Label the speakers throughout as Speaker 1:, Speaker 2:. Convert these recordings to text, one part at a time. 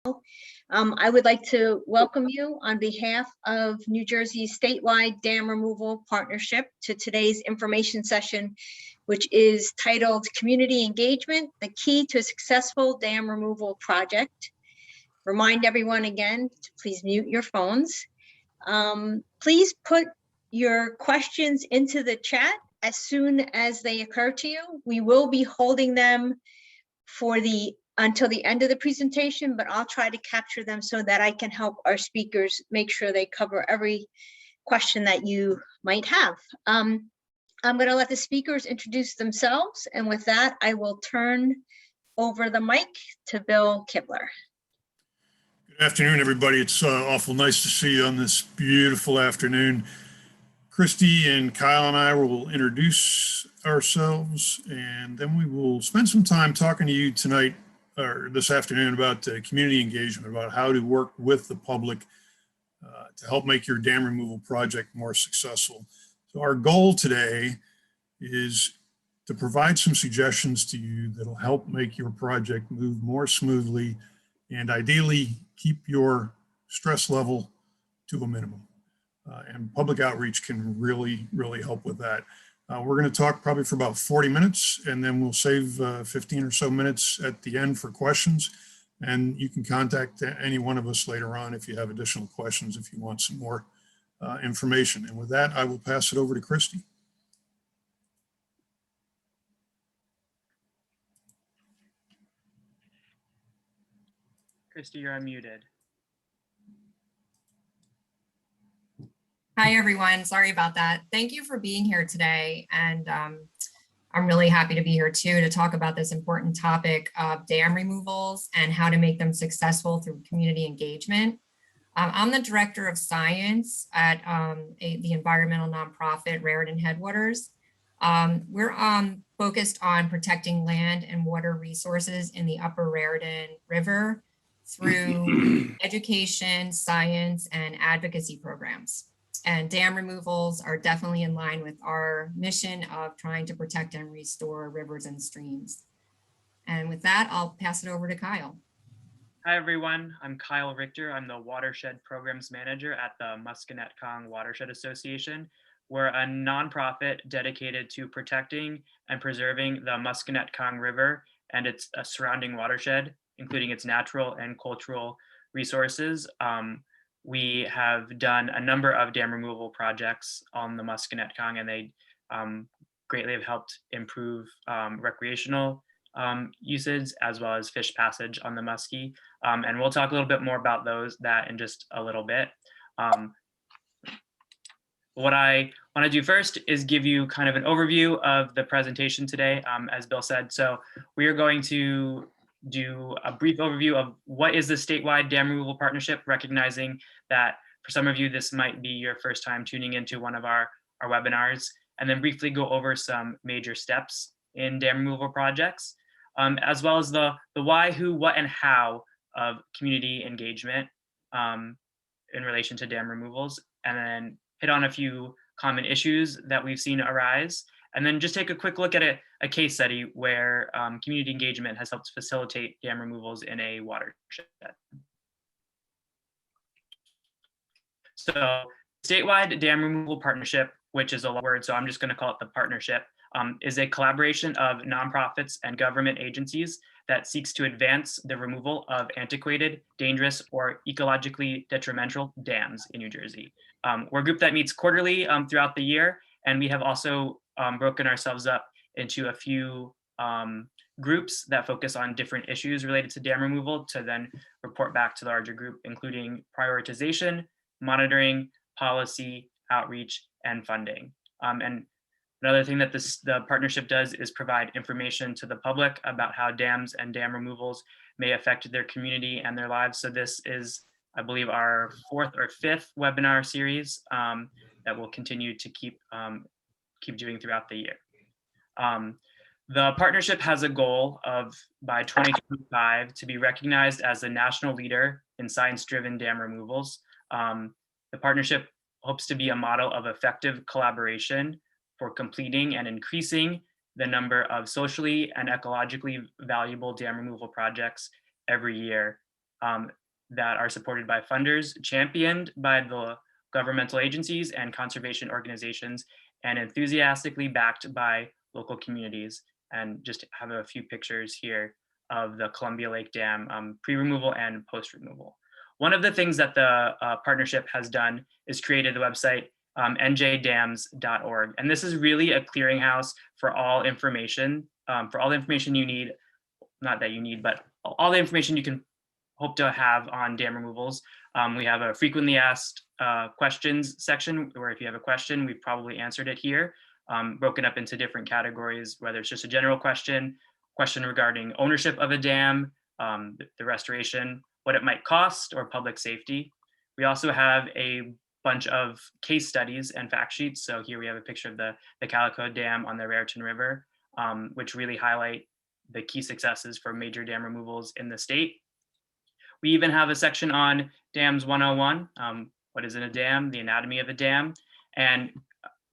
Speaker 1: I would like to welcome you on behalf of New Jersey's statewide dam removal partnership to today's information session, which is titled Community Engagement, the Key to a Successful Dam Removal Project. Remind everyone again to please mute your phones. Please put your questions into the chat as soon as they occur to you. We will be holding them until the end of the presentation, but I'll try to capture them so that I can help our speakers make sure they cover every question that you might have. I'm going to let the speakers introduce themselves, and with that, I will turn over the mic to Bill Kibler.
Speaker 2: Good afternoon, everybody. It's awful nice to see you on this beautiful afternoon. Christy and Kyle and I will introduce ourselves, and then we will spend some time talking to you tonight or this afternoon about community engagement, about how to work with the public to help make your dam removal project more successful. So our goal today is to provide some suggestions to you that'll help make your project move more smoothly and ideally keep your stress level to a minimum. And public outreach can really help with that. We're going to talk probably for about 40 minutes, and then we'll save 15 or so minutes at the end for questions. And you can contact any one of us later on if you have additional questions, if you want some more information. And with that, I will pass it over to Christy.
Speaker 3: Christy, you're unmuted.
Speaker 4: Hi, everyone. Sorry about that. Thank you for being here today. And I'm really happy to be here too to talk about this important topic of dam removals and how to make them successful through community engagement. I'm the director of science at the environmental nonprofit Raritan Headwaters. We're focused on protecting land and water resources in the upper Raritan River through education, science, and advocacy programs. And dam removals are definitely in line with our mission of trying to protect and restore rivers and streams. And with that, I'll pass it over to Kyle.
Speaker 3: Hi, everyone. I'm Kyle Richter. I'm the Watershed Programs Manager at the Musconetcong Watershed Association. We're a nonprofit dedicated to protecting and preserving the Musconetcong River and its surrounding watershed, including its natural and cultural resources. We have done a number of dam removal projects on the Musconetcong, and they greatly have helped improve recreational usage as well as fish passage on the Muskie. And we'll talk a little bit more about that in just a little bit. What I want to do first is give you kind of an overview of the presentation today, as Bill said. So we are going to do a brief overview of what is the statewide dam removal partnership, recognizing that for some of you, this might be your first time tuning into one of our webinars, and then briefly go over some major steps in dam removal projects, as well as the why, who, what, and how of community engagement in relation to dam removals, and then hit on a few common issues that we've seen arise. And then just take a quick look at a case study where community engagement has helped facilitate dam removals in a watershed. So statewide dam removal partnership, which is a word, so I'm just going to call it the partnership, is a collaboration of nonprofits and government agencies that seeks to advance the removal of antiquated, dangerous, or ecologically detrimental dams in New Jersey. We're a group that meets quarterly throughout the year, and we have also broken ourselves up into a few groups that focus on different issues related to dam removal to then report back to the larger group, including prioritization, monitoring, policy, outreach, and funding. And another thing that the partnership does is provide information to the public about how dams and dam removals may affect their community and their lives. So this is, I believe, our 4th or 5th webinar series that we'll continue to keep doing throughout the year. The partnership has a goal of, by 2025, to be recognized as a national leader in science-driven dam removals. The partnership hopes to be a model of effective collaboration for completing and increasing the number of socially and ecologically valuable dam removal projects every year. that are supported by funders, championed by the governmental agencies and conservation organizations, and enthusiastically backed by local communities. And just have a few pictures here of the Columbia Lake Dam pre-removal and post-removal. One of the things that the partnership has done is created the website njdams.org. And this is really a clearinghouse for all information, you need, not that you need, but all the information you can hope to have on dam removals. We have a frequently asked questions section where if you have a question, we've probably answered it here, broken up into different categories, whether it's just a general question regarding ownership of a dam, the restoration, what it might cost, or public safety. We also have a bunch of case studies and fact sheets. So here we have a picture of the Calico Dam on the Raritan River, which really highlight the key successes for major dam removals in the state. We even have a section on Dams 101, what is in a dam, the anatomy of a dam, and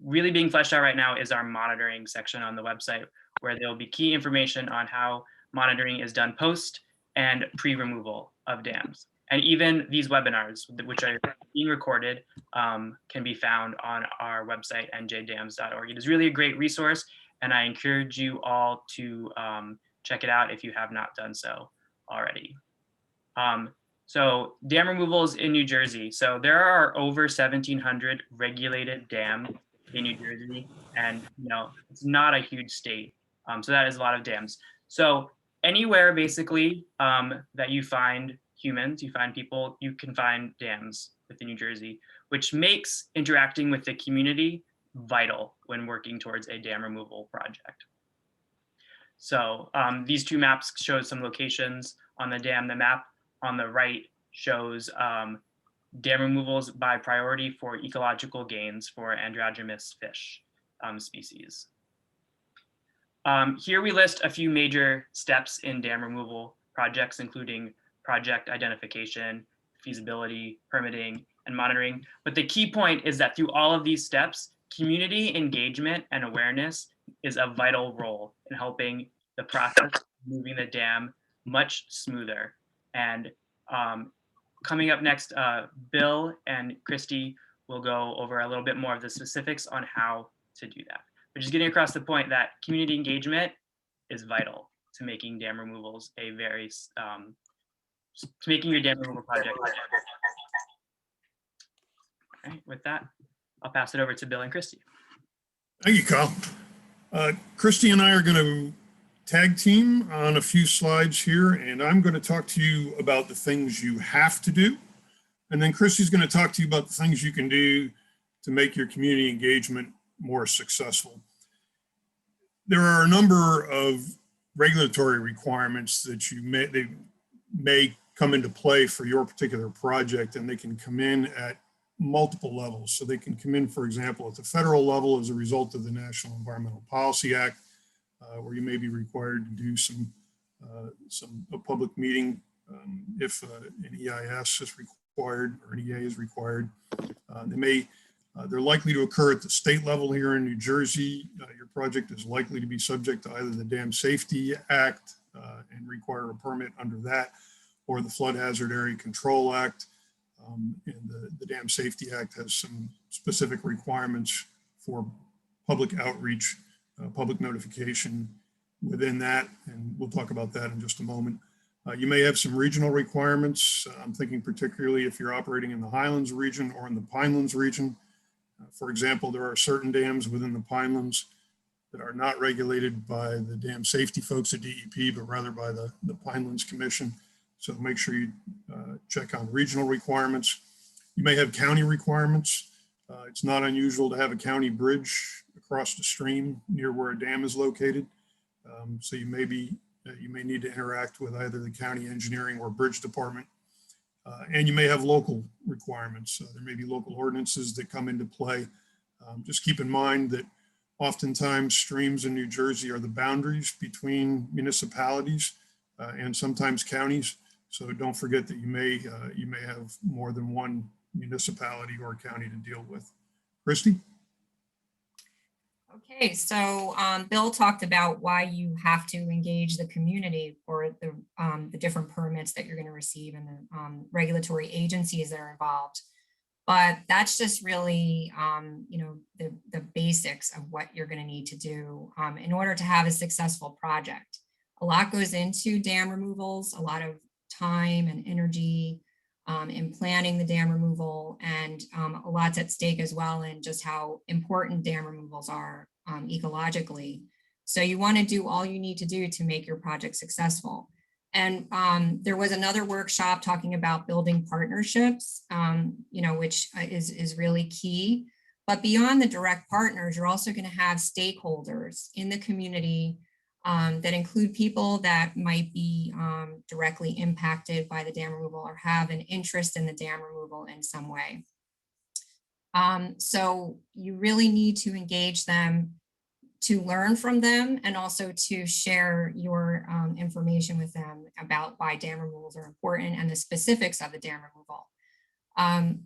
Speaker 3: really being fleshed out right now is our monitoring section on the website, where there will be key information on how monitoring is done post and pre-removal of dams. And even these webinars, which are being recorded, can be found on our website, njdams.org. It is really a great resource, and I encourage you all to check it out if you have not done so already. So dam removals in New Jersey. So there are over 1,700 regulated dams in New Jersey, and it's not a huge state. So that is a lot of dams. So anywhere basically that you find humans, you find people, you can find dams within New Jersey, which makes interacting with the community vital when working towards a dam removal project. So these two maps show some locations on the dam. The map on the right shows dam removals by priority for ecological gains for androgynous fish species. Here we list a few major steps in dam removal projects, including project identification, feasibility, permitting, and monitoring. But the key point is that through all of these steps, community engagement and awareness is a vital role in helping the process of moving the dam much smoother. And coming up next, Bill and Christy will go over a little bit more of the specifics on how to do that. But just getting across the point that community engagement is vital to making dam removals a very, to making your dam removal project. All right, with that, I'll pass it over to Bill and Christy.
Speaker 2: Thank you, Kyle. Christy and I are going to tag team on a few slides here, and I'm going to talk to you about the things you have to do. And then Christy's going to talk to you about the things you can do to make your community engagement more successful. There are a number of regulatory requirements that they may come into play for your particular project, and they can come in at multiple levels. So they can come in, for example, at the federal level as a result of the National Environmental Policy Act, where you may be required to do a public meeting if an EIS is required or an EA is required. They're likely to occur at the state level here in New Jersey. Your project is likely to be subject to either the Dam Safety Act and require a permit under that, or the Flood Hazard Area Control Act. And the Dam Safety Act has some specific requirements for public outreach, public notification within that, and we'll talk about that in just a moment. You may have some regional requirements. I'm thinking particularly if you're operating in the Highlands region or in the Pinelands region. For example, there are certain dams within the Pinelands that are not regulated by the dam safety folks at DEP, but rather by the Pinelands Commission. So make sure you check on regional requirements. You may have county requirements. It's not unusual to have a county bridge across the stream near where a dam is located. So you may need to interact with either the county engineering or bridge department. And you may have local requirements. There may be local ordinances that come into play. Just keep in mind that oftentimes streams in New Jersey are the boundaries between municipalities and sometimes counties. So don't forget that you may have more than one municipality or county to deal with. Christy?
Speaker 4: Okay, so Bill talked about why you have to engage the community for the different permits that you're going to receive and the regulatory agencies that are involved. But that's just really, you know, the basics of what you're going to need to do in order to have a successful project. A lot goes into dam removals, a lot of time and energy in planning the dam removal, and a lot's at stake as well in just how important dam removals are ecologically. So you want to do all you need to do to make your project successful. And there was another workshop talking about building partnerships, you know, which is really key. But beyond the direct partners, you're also going to have stakeholders in the community that include people that might be directly impacted by the dam removal or have an interest in the dam removal in some way. So you really need to engage them, to learn from them, and also to share your information with them about why dam removals are important and the specifics of the dam removal.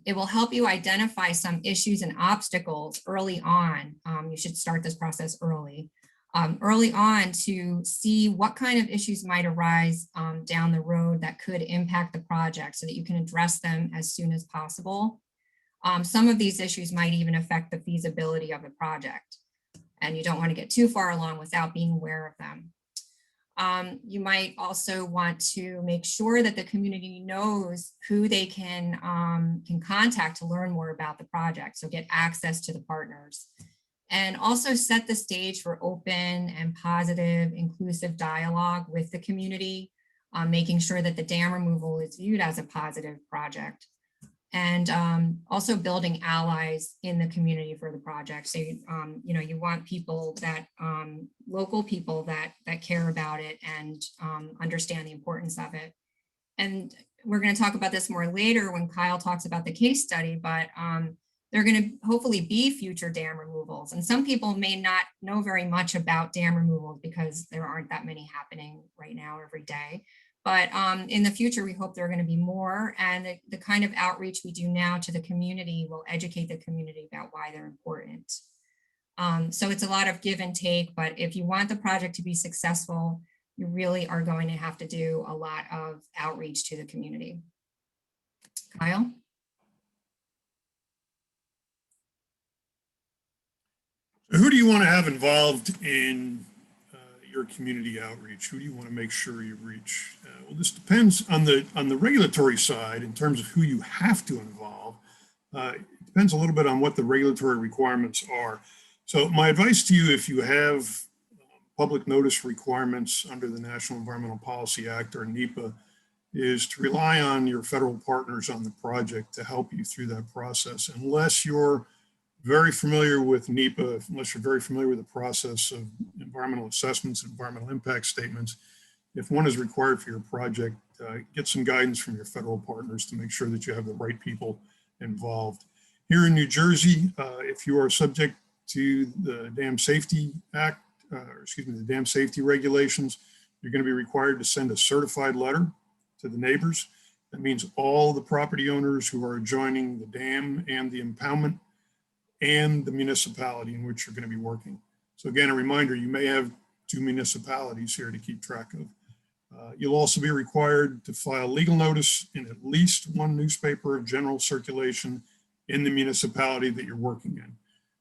Speaker 4: It will help you identify some issues and obstacles early on. You should start this process early on to see what kind of issues might arise down the road that could impact the project so that you can address them as soon as possible. Some of these issues might even affect the feasibility of the project, and you don't want to get too far along without being aware of them. You might also want to make sure that the community knows who they can contact to learn more about the project, so get access to the partners. And also set the stage for open and positive, inclusive dialogue with the community, making sure that the dam removal is viewed as a positive project. And also building allies in the community for the project. So, you know, you want people that, local people that care about it and understand the importance of it. And we're going to talk about this more later when Kyle talks about the case study, but there are going to hopefully be future dam removals. And some people may not know very much about dam removals because there aren't that many happening right now every day. But in the future, we hope there are going to be more. And the kind of outreach we do now to the community will educate the community about why they're important. So it's a lot of give and take, but if you want the project to be successful, you really are going to have to do a lot of outreach to the community. Kyle?
Speaker 2: Who do you want to have involved in your community outreach? Who do you want to make sure you reach? Well, this depends on the regulatory side in terms of who you have to involve. It depends a little bit on what the regulatory requirements are. So my advice to you, if you have public notice requirements under the National Environmental Policy Act or NEPA, is to rely on your federal partners on the project to help you through that process. Unless you're very familiar with NEPA, unless you're very familiar with the process of environmental assessments and environmental impact statements, if one is required for your project, get some guidance from your federal partners to make sure that you have the right people involved. Here in New Jersey, if you are subject to the Dam Safety Act, the Dam Safety Regulations, you're going to be required to send a certified letter to the neighbors. That means all the property owners who are adjoining the dam and the impoundment and the municipality in which you're going to be working. So again, a reminder, you may have 2 municipalities here to keep track of. You'll also be required to file legal notice in at least 1 newspaper of general circulation in the municipality that you're working in.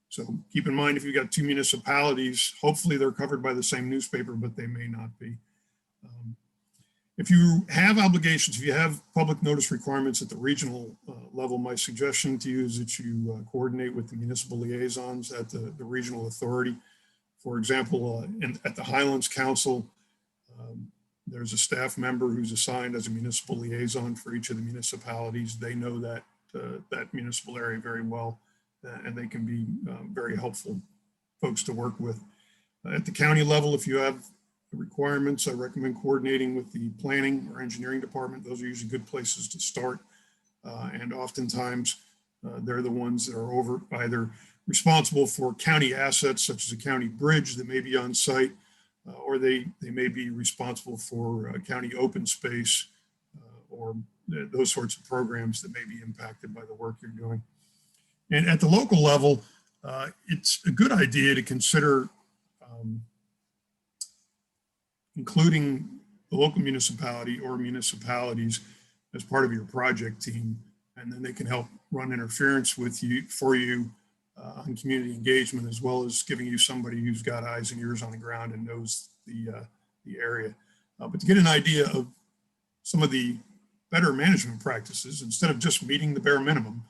Speaker 2: So keep in mind, if you've got 2 municipalities, hopefully they're covered by the same newspaper, but they may not be. If you have obligations, if you have public notice requirements at the regional level, my suggestion to you is that you coordinate with the municipal liaisons at the regional authority. For example, at the Highlands Council, there's a staff member who's assigned as a municipal liaison for each of the municipalities. They know that municipal area very well, and they can be very helpful folks to work with. At the county level, if you have requirements, I recommend coordinating with the planning or engineering department. Those are usually good places to start. And oftentimes they're the ones that are either responsible for county assets, such as a county bridge that may be on site, or they may be responsible for county open space or those sorts of programs that may be impacted by the work you're doing. And at the local level, it's a good idea to consider including the local municipality or municipalities as part of your project team, and then they can help run interference with you for you on community engagement, as well as giving you somebody who's got eyes and ears on the ground and knows the area. But to get an idea of some of the better management practices, instead of just meeting the bare minimum,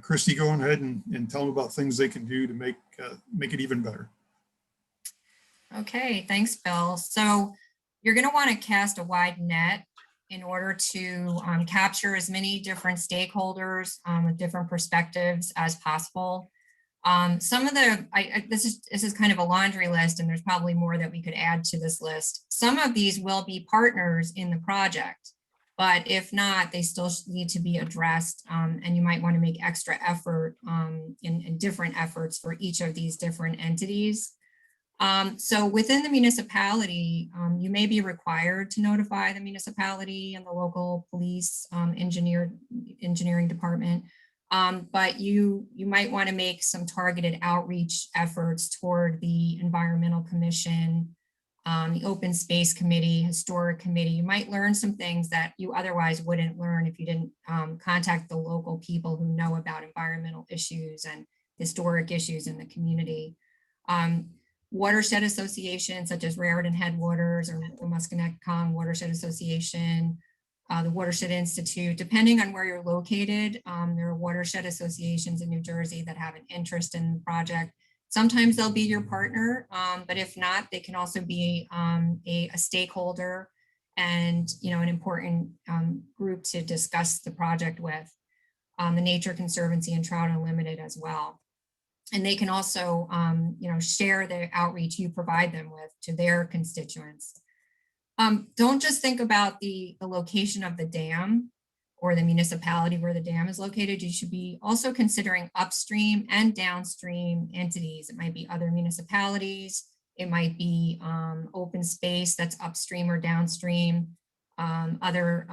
Speaker 2: Christy, go ahead and tell them about things they can do to make it even better.
Speaker 4: Okay, thanks, Bill. So you're going to want to cast a wide net in order to capture as many different stakeholders with different perspectives as possible. Some of the, this is kind of a laundry list, and there's probably more that we could add to this list. Some of these will be partners in the project, but if not, they still need to be addressed, and you might want to make extra effort in different efforts for each of these different entities. So within the municipality, you may be required to notify the municipality and the local police, engineering department. But you might want to make some targeted outreach efforts toward the Environmental Commission, the Open Space Committee, Historic Committee. You might learn some things that you otherwise wouldn't learn if you didn't contact the local people who know about environmental issues and historic issues in the community. Watershed associations such as Raritan Headwaters or the Musconetcong Watershed Association, the Watershed Institute, depending on where you're located, there are watershed associations in New Jersey that have an interest in the project. Sometimes they'll be your partner, but if not, they can also be a stakeholder and an important group to discuss the project with. The Nature Conservancy and Trout Unlimited as well. And they can also share the outreach you provide them with to their constituents. Don't just think about the location of the dam or the municipality where the dam is located. You should be also considering upstream and downstream entities. It might be other municipalities. It might be open space that's upstream or downstream. Other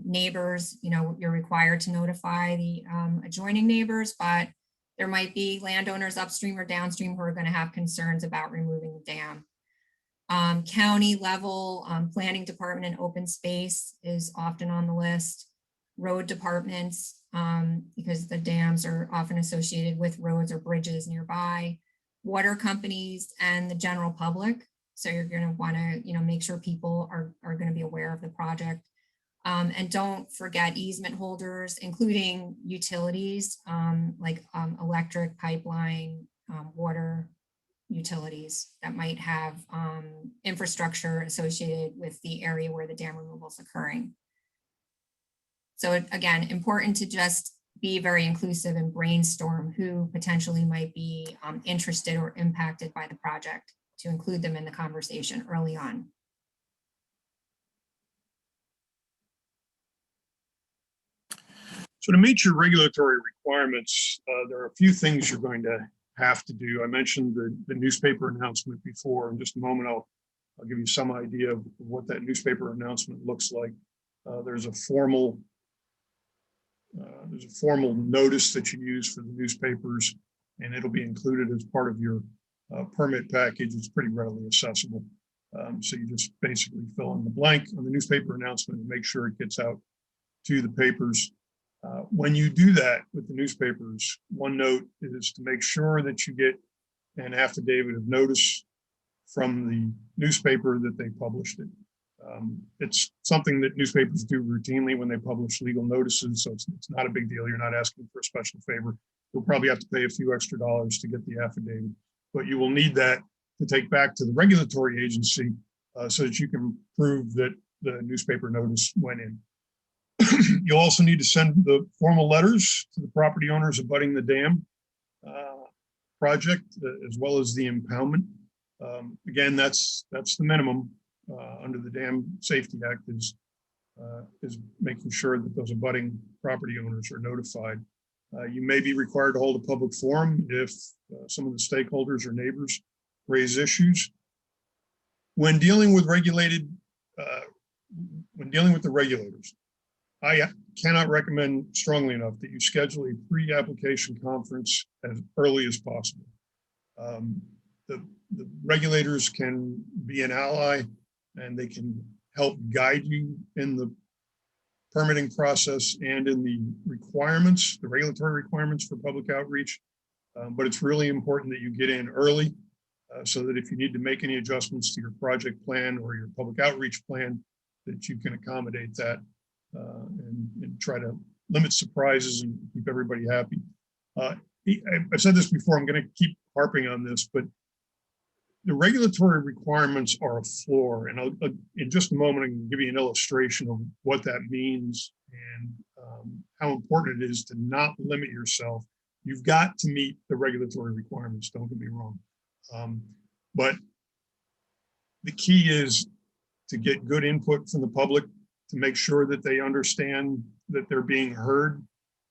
Speaker 4: neighbors, you're required to notify the adjoining neighbors, but there might be landowners upstream or downstream who are going to have concerns about removing the dam. County level planning department and open space is often on the list. Road departments, because the dams are often associated with roads or bridges nearby. Water companies and the general public. So you're going to want to make sure people are going to be aware of the project. And don't forget easement holders, including utilities like electric, pipeline, water utilities that might have infrastructure associated with the area where the dam removal is occurring. So again, important to just be very inclusive and brainstorm who potentially might be interested or impacted by the project to include them in the conversation early on.
Speaker 2: So to meet your regulatory requirements, there are a few things you're going to have to do. I mentioned the newspaper announcement before. In just a moment, I'll give you some idea of what that newspaper announcement looks like. There's a formal notice that you use for the newspapers, and it'll be included as part of your permit package. It's pretty readily accessible. So you just basically fill in the blank on the newspaper announcement and make sure it gets out to the papers. When you do that with the newspapers, one note is to make sure that you get an affidavit of notice from the newspaper that they published it. It's something that newspapers do routinely when they publish legal notices, so it's not a big deal. You're not asking for a special favor. You'll probably have to pay a few extra dollars to get the affidavit, but you will need that to take back to the regulatory agency so that you can prove that the newspaper notice went in. You'll also need to send the formal letters to the property owners abutting the dam project, as well as the impoundment. Again, that's the minimum under the Dam Safety Act is making sure that those abutting property owners are notified. You may be required to hold a public forum if some of the stakeholders or neighbors raise issues. When dealing with the regulators, I cannot recommend strongly enough that you schedule a pre-application conference as early as possible. The regulators can be an ally and they can help guide you in the permitting process and in the requirements, the regulatory requirements for public outreach. But it's really important that you get in early so that if you need to make any adjustments to your project plan or your public outreach plan, that you can accommodate that and try to limit surprises and keep everybody happy. I've said this before, I'm going to keep harping on this, but the regulatory requirements are a floor. And I'll, in just a moment, I can give you an illustration of what that means and how important it is to not limit yourself. You've got to meet the regulatory requirements, don't get me wrong. But the key is to get good input from the public, to make sure that they understand that they're being heard,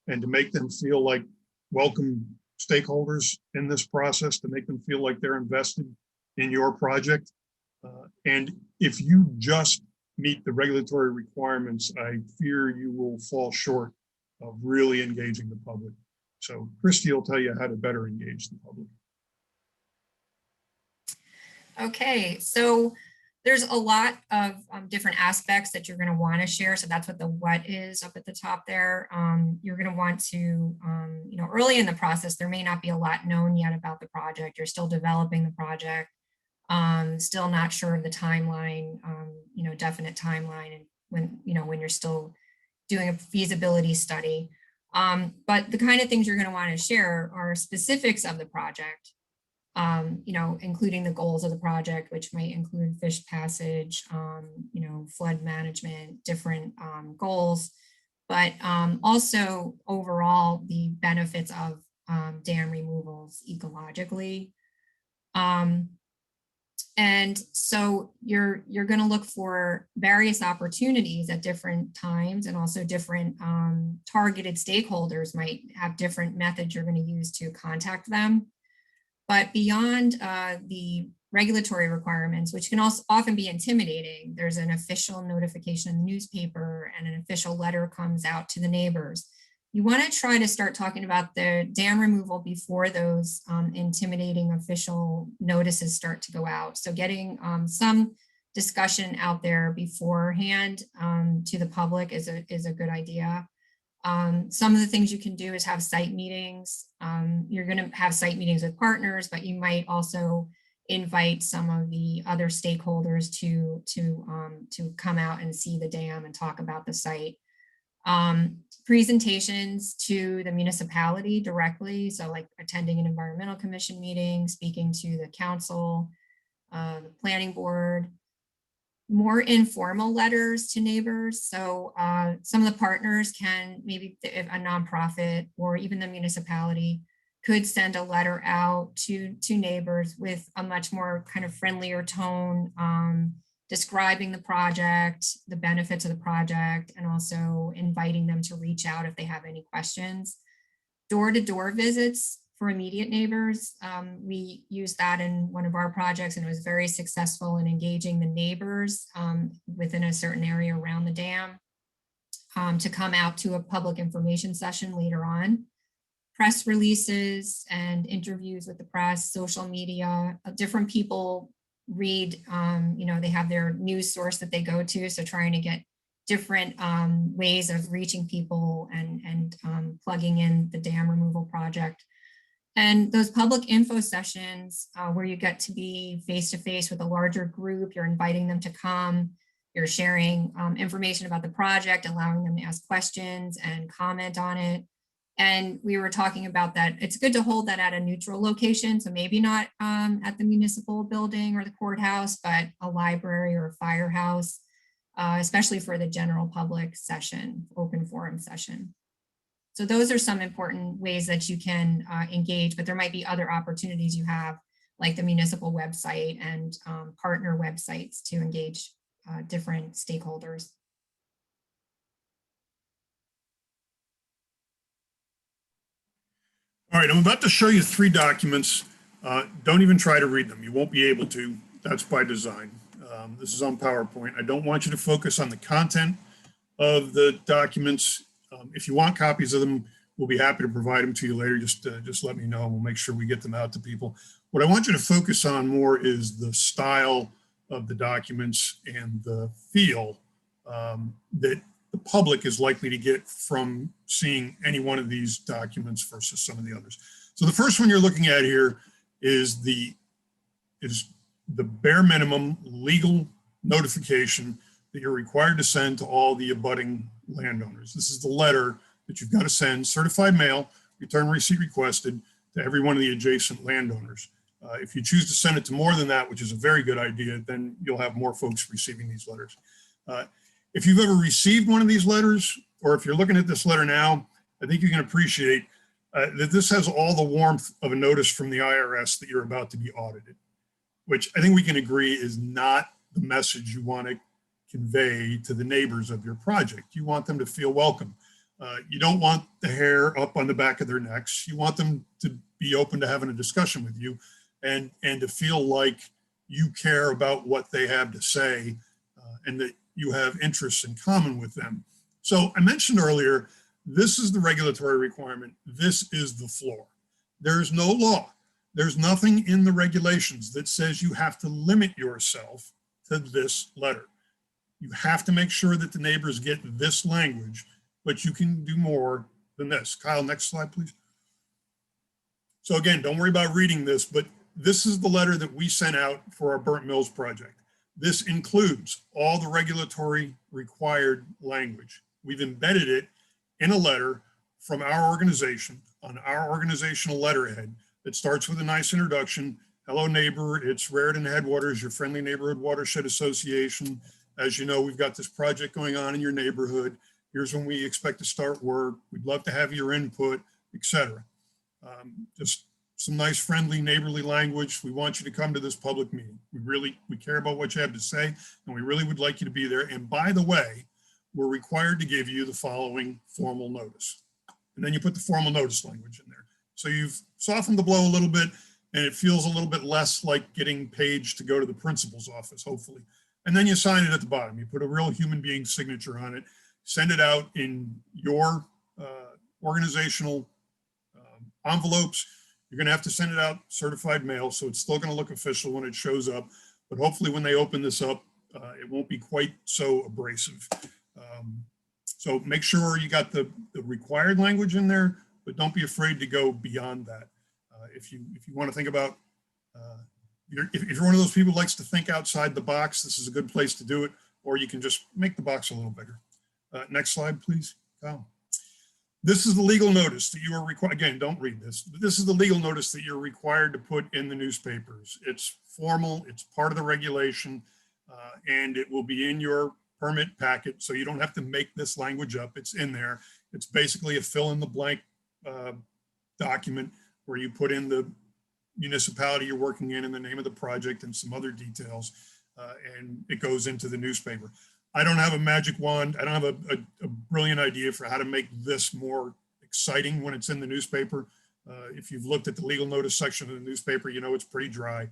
Speaker 2: and to make them feel like welcome stakeholders in this process, to make them feel like they're invested in your project. And if you just meet the regulatory requirements, I fear you will fall short of really engaging the public. So Christy will tell you how to better engage the public.
Speaker 4: Okay, so there's a lot of different aspects that you're going to want to share. So that's what the what is up at the top there. You're going to want to, you know, early in the process, there may not be a lot known yet about the project. You're still developing the project, still not sure of the timeline, you know, definite timeline, and when you're still doing a feasibility study. But the kind of things you're going to want to share are specifics of the project. You know, including the goals of the project, which might include fish passage, you know, flood management, different goals, but also overall the benefits of dam removals ecologically. And so you're going to look for various opportunities at different times, and also different targeted stakeholders might have different methods you're going to use to contact them. But beyond the regulatory requirements, which can also often be intimidating, there's an official notification in the newspaper and an official letter comes out to the neighbors. You want to try to start talking about the dam removal before those intimidating official notices start to go out. So getting some discussion out there beforehand to the public is a good idea. Some of the things you can do is have site meetings. You're going to have site meetings with partners, but you might also invite some of the other stakeholders to come out and see the dam and talk about the site. Presentations to the municipality directly, so like attending an environmental commission meeting, speaking to the council, the planning board. More informal letters to neighbors. So some of the partners can, maybe if a nonprofit or even the municipality could send a letter out to neighbors with a much more kind of friendlier tone, describing the project, the benefits of the project, and also inviting them to reach out if they have any questions. Door-to-door visits for immediate neighbors. We used that in one of our projects, and it was very successful in engaging the neighbors within a certain area around the dam to come out to a public information session later on. Press releases and interviews with the press, social media, different people read, you know, they have their news source that they go to. So trying to get different ways of reaching people and plugging in the dam removal project. And those public info sessions where you get to be face-to-face with a larger group, you're inviting them to come, you're sharing information about the project, allowing them to ask questions and comment on it. And we were talking about that. It's good to hold that at a neutral location. So maybe not at the municipal building or the courthouse, but a library or a firehouse, especially for the general public session, open forum session. So those are some important ways that you can engage, but there might be other opportunities you have, like the municipal website and partner websites to engage different stakeholders.
Speaker 2: All right, I'm about to show you 3 documents. Don't even try to read them. You won't be able to. That's by design. This is on PowerPoint. I don't want you to focus on the content. of the documents. If you want copies of them, we'll be happy to provide them to you later. Just let me know and we'll make sure we get them out to people. What I want you to focus on more is the style of the documents and the feel that the public is likely to get from seeing any one of these documents versus some of the others. So the first one you're looking at here is the bare minimum legal notification that you're required to send to all the abutting landowners. This is the letter that you've got to send, certified mail, return receipt requested, to every one of the adjacent landowners. If you choose to send it to more than that, which is a very good idea, then you'll have more folks receiving these letters. If you've ever received one of these letters, or if you're looking at this letter now, I think you can appreciate that this has all the warmth of a notice from the IRS that you're about to be audited, which I think we can agree is not the message you want to convey to the neighbors of your project. You want them to feel welcome. You don't want the hair up on the back of their necks. You want them to be open to having a discussion with you and to feel like you care about what they have to say and that you have interests in common with them. So I mentioned earlier, this is the regulatory requirement. This is the floor. There is no law. There's nothing in the regulations that says you have to limit yourself to this letter. You have to make sure that the neighbors get this language, but you can do more than this. Kyle, next slide, please. So again, don't worry about reading this, but this is the letter that we sent out for our Burnt Mills project. This includes all the regulatory required language. We've embedded it in a letter from our organization on our organizational letterhead that starts with a nice introduction. Hello, neighbor. It's Raritan Headwaters, your friendly neighborhood watershed association. As you know, we've got this project going on in your neighborhood. Here's when we expect to start work. We'd love to have your input, etc. Just some nice, friendly, neighborly language. We want you to come to this public meeting. We care about what you have to say, and we really would like you to be there. And by the way, we're required to give you the following formal notice. And then you put the formal notice language in there. So you've softened the blow a little bit, and it feels a little bit less like getting paged to go to the principal's office, hopefully. And then you sign it at the bottom. You put a real human being signature on it, send it out in your organizational envelopes. You're going to have to send it out certified mail, so it's still going to look official when it shows up. But hopefully when they open this up, it won't be quite so abrasive. So make sure you got the required language in there, but don't be afraid to go beyond that. If you want to think about, if you're one of those people who likes to think outside the box, this is a good place to do it, or you can just make the box a little bigger. Next slide, please, Kyle. This is the legal notice that you are required, again, don't read this, but this is the legal notice that you're required to put in the newspapers. It's formal, it's part of the regulation, and it will be in your permit packet, so you don't have to make this language up. It's in there. It's basically a fill in the blank document where you put in the municipality you're working in and the name of the project and some other details, and it goes into the newspaper. I don't have a magic wand. I don't have a brilliant idea for how to make this more exciting when it's in the newspaper. If you've looked at the legal notice section of the newspaper, you know it's pretty dry.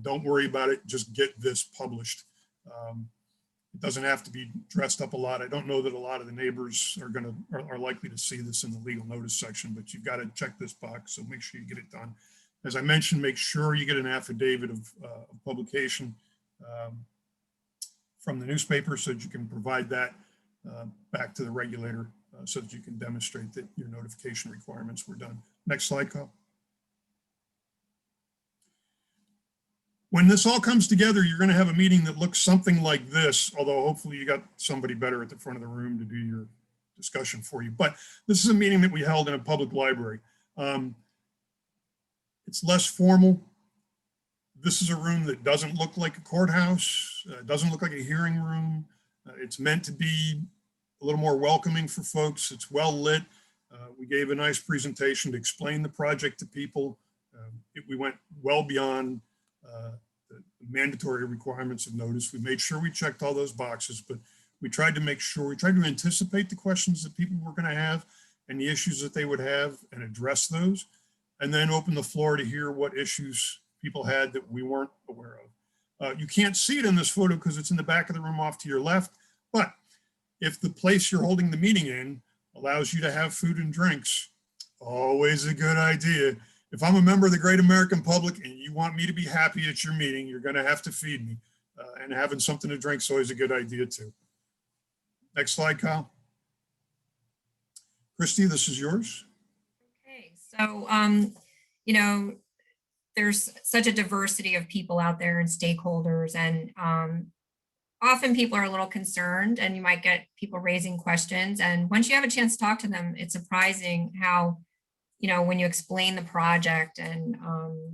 Speaker 2: Don't worry about it. Just get this published. It doesn't have to be dressed up a lot. I don't know that a lot of the neighbors are likely to see this in the legal notice section, but you've got to check this box. So make sure you get it done. As I mentioned, make sure you get an affidavit of publication from the newspaper so that you can provide that back to the regulator so that you can demonstrate that your notification requirements were done. Next slide, Kyle. When this all comes together, you're going to have a meeting that looks something like this, although hopefully you got somebody better at the front of the room to do your discussion for you. But this is a meeting that we held in a public library. It's less formal. This is a room that doesn't look like a courthouse, doesn't look like a hearing room. It's meant to be a little more welcoming for folks. It's well lit. We gave a nice presentation to explain the project to people. We went well beyond the mandatory requirements of notice. We made sure we checked all those boxes, but we tried to make sure, we tried to anticipate the questions that people were going to have and the issues that they would have and address those, and then open the floor to hear what issues people had that we weren't aware of. You can't see it in this photo because it's in the back of the room off to your left, but if the place you're holding the meeting in allows you to have food and drinks, always a good idea. If I'm a member of the great American public and you want me to be happy at your meeting, you're going to have to feed me. And having something to drink is always a good idea too. Next slide, Kyle. Christy, this is yours.
Speaker 4: Okay, so, you know, there's such a diversity of people out there and stakeholders, and often people are a little concerned, and you might get people raising questions. And once you have a chance to talk to them, it's surprising how, you know, when you explain the project and,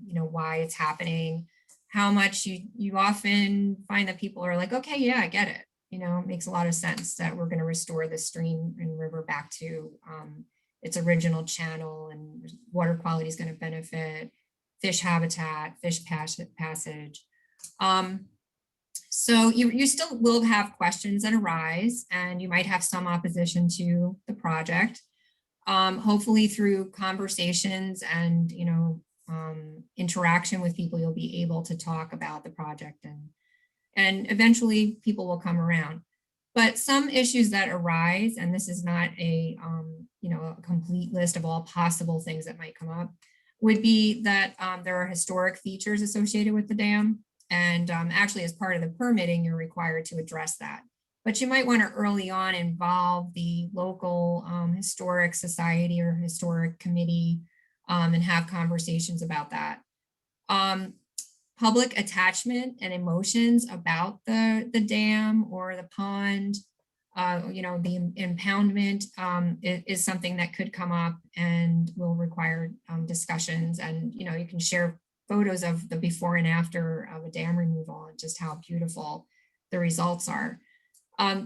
Speaker 4: you know, why it's happening, how much you often find that people are like, okay, yeah, I get it. You know, it makes a lot of sense that we're going to restore the stream and river back to its original channel, and water quality is going to benefit fish habitat, fish passage. So you still will have questions that arise, and you might have some opposition to the project. Hopefully through conversations and, you know, interaction with people, you'll be able to talk about the project, and eventually people will come around. But some issues that arise, and this is not a, you know, a complete list of all possible things that might come up, would be that there are historic features associated with the dam. And actually, as part of the permitting, you're required to address that. But you might want to early on involve the local historic society or historic committee and have conversations about that. Public attachment and emotions about the dam or the pond, you know, the impoundment is something that could come up and will require discussions. And, you know, you can share photos of the before and after of a dam removal and just how beautiful the results are.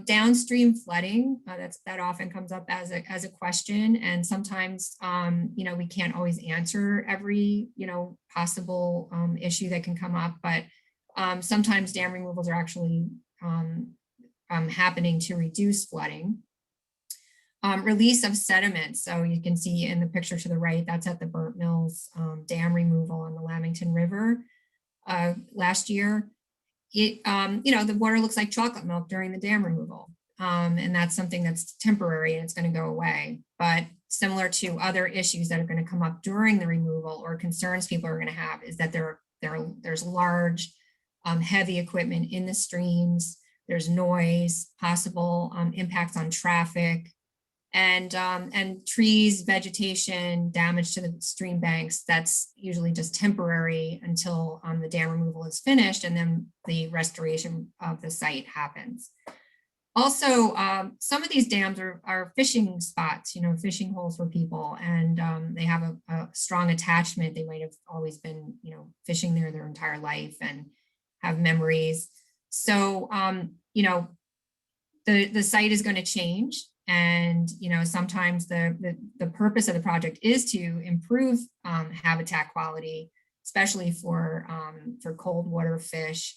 Speaker 4: Downstream flooding, that often comes up as a question. And sometimes, you know, we can't always answer every, you know, possible issue that can come up, but sometimes dam removals are actually happening to reduce flooding. Release of sediment. So you can see in the picture to the right, that's at the Burnt Mills dam removal on the Lamington River last year. It, you know, the water looks like chocolate milk during the dam removal. And that's something that's temporary and it's going to go away. But similar to other issues that are going to come up during the removal or concerns people are going to have is that there's large, heavy equipment in the streams. There's noise, possible impacts on traffic, and trees, vegetation, damage to the stream banks. That's usually just temporary until the dam removal is finished, and then the restoration of the site happens. Also, some of these dams are fishing spots, you know, fishing holes for people, and they have a strong attachment. They might have always been, you know, fishing there their entire life and have memories. So, you know, the site is going to change. And, you know, sometimes the purpose of the project is to improve habitat quality, especially for cold water fish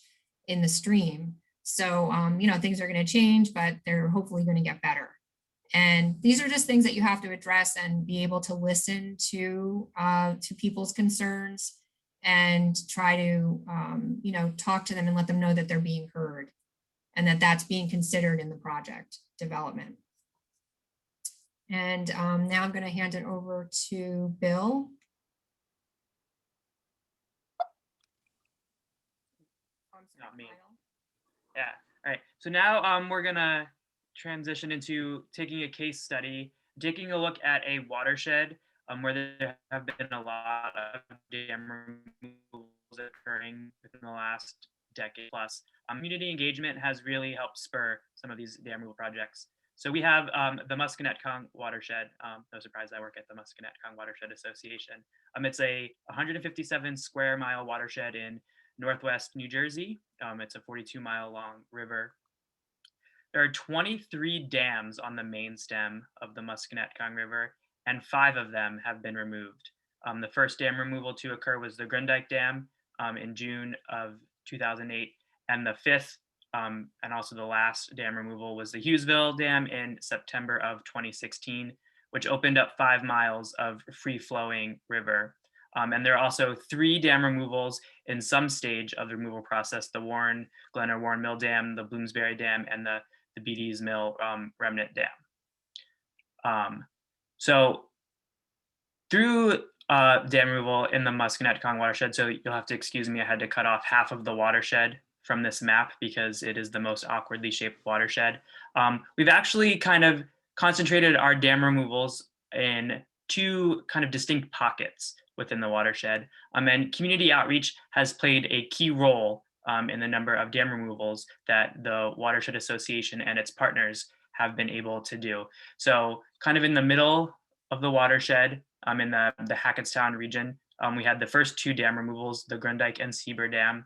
Speaker 4: in the stream. So, you know, things are going to change, but they're hopefully going to get better. And these are just things that you have to address and be able to listen to people's concerns and try to, you know, talk to them and let them know that they're being heard and that that's being considered in the project development. And now I'm going to hand it over to Bill.
Speaker 3: Not me. Yeah. All right. So now we're going to transition into taking a case study, taking a look at a watershed where there have been a lot of dam removals occurring within the last decade plus. Community engagement has really helped spur some of these dam removal projects. So we have the Musconetcong Watershed. No surprise, I work at the Musconetcong Watershed Association. It's a 157 square mile watershed in Northwest New Jersey. It's a 42-mile long river. There are 23 dams on the main stem of the Musconetcong River, and 5 of them have been removed. The first dam removal to occur was the Grundyke Dam in June of 2008, and the 5th and also the last dam removal was the Hughesville Dam in September of 2016, which opened up 5 miles of free-flowing river. And there are also 3 dam removals in some stage of the removal process: the Glenor Warren Mill Dam, the Bloomsbury Dam, and the the Beatties Mill remnant dam. So through dam removal in the Musconetcong watershed, so you'll have to excuse me, I had to cut off half of the watershed from this map because it is the most awkwardly shaped watershed. We've actually kind of concentrated our dam removals in two kind of distinct pockets within the watershed. And community outreach has played a key role in the number of dam removals that the Watershed Association and its partners have been able to do. So kind of in the middle of the watershed, in the Hackettstown region, we had the first two dam removals, the Grundyke and Sieber Dam,